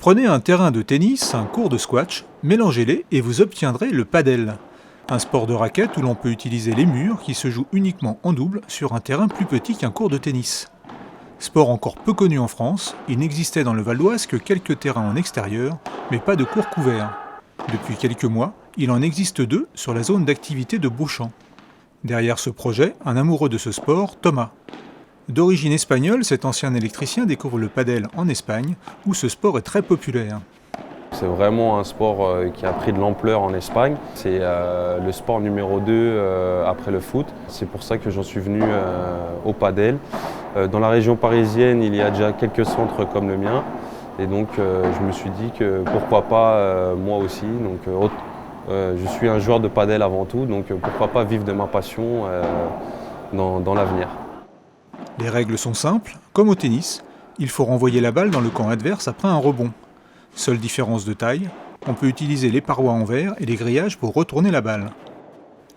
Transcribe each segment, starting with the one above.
Prenez un terrain de tennis, un court de squash, mélangez-les et vous obtiendrez le padel. Un sport de raquette où l'on peut utiliser les murs qui se jouent uniquement en double sur un terrain plus petit qu'un court de tennis. Sport encore peu connu en France, il n'existait dans le Val d'Oise que quelques terrains en extérieur, mais pas de cours couverts. Depuis quelques mois, il en existe 2 sur la zone d'activité de Beauchamp. Derrière ce projet, un amoureux de ce sport, Thomas. D'origine espagnole, cet ancien électricien découvre le padel en Espagne, où ce sport est très populaire. C'est vraiment un sport qui a pris de l'ampleur en Espagne. C'est le sport numéro 2 après le foot. C'est pour ça que j'en suis venu au padel. Dans la région parisienne, il y a déjà quelques centres comme le mien. Et donc je me suis dit que pourquoi pas moi aussi. Donc, je suis un joueur de padel avant tout, donc pourquoi pas vivre de ma passion dans l'avenir. Les règles sont simples, comme au tennis, il faut renvoyer la balle dans le camp adverse après un rebond. Seule différence de taille, on peut utiliser les parois en verre et les grillages pour retourner la balle.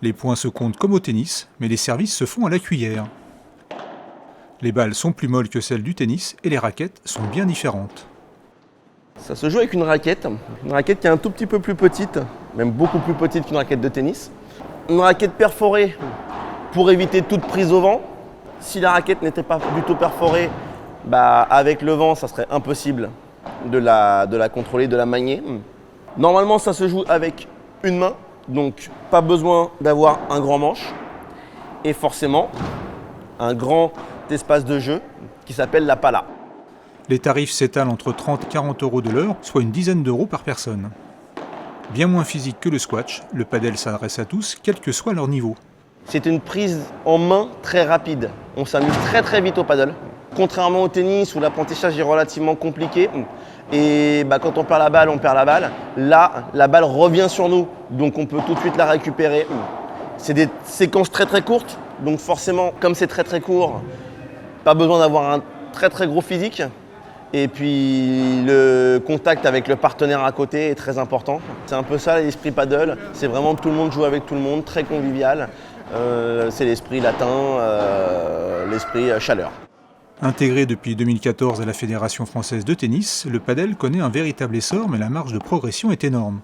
Les points se comptent comme au tennis, mais les services se font à la cuillère. Les balles sont plus molles que celles du tennis et les raquettes sont bien différentes. Ça se joue avec une raquette qui est un tout petit peu plus petite, même beaucoup plus petite qu'une raquette de tennis. Une raquette perforée pour éviter toute prise au vent. Si la raquette n'était pas du tout perforée, avec le vent, ça serait impossible de la contrôler, de la manier. Normalement, ça se joue avec une main, donc pas besoin d'avoir un grand manche. Et forcément, un grand espace de jeu qui s'appelle la pala. Les tarifs s'étalent entre 30 et 40 euros de l'heure, soit une dizaine d'euros par personne. Bien moins physique que le squash, le padel s'adresse à tous, quel que soit leur niveau. C'est une prise en main très rapide. On s'amuse très très vite au paddle. Contrairement au tennis où l'apprentissage est relativement compliqué. Et quand on perd la balle, on perd la balle. Là, la balle revient sur nous, donc on peut tout de suite la récupérer. C'est des séquences très très courtes, donc forcément, comme c'est très très court, pas besoin d'avoir un très très gros physique. Et puis le contact avec le partenaire à côté est très important. C'est un peu ça l'esprit paddle, c'est vraiment tout le monde joue avec tout le monde, très convivial. C'est l'esprit latin, l'esprit chaleur. Intégré depuis 2014 à la Fédération française de tennis, le padel connaît un véritable essor, mais la marge de progression est énorme.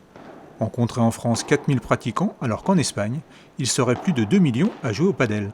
On compterait en France 4000 pratiquants, alors qu'en Espagne, il serait plus de 2 millions à jouer au padel.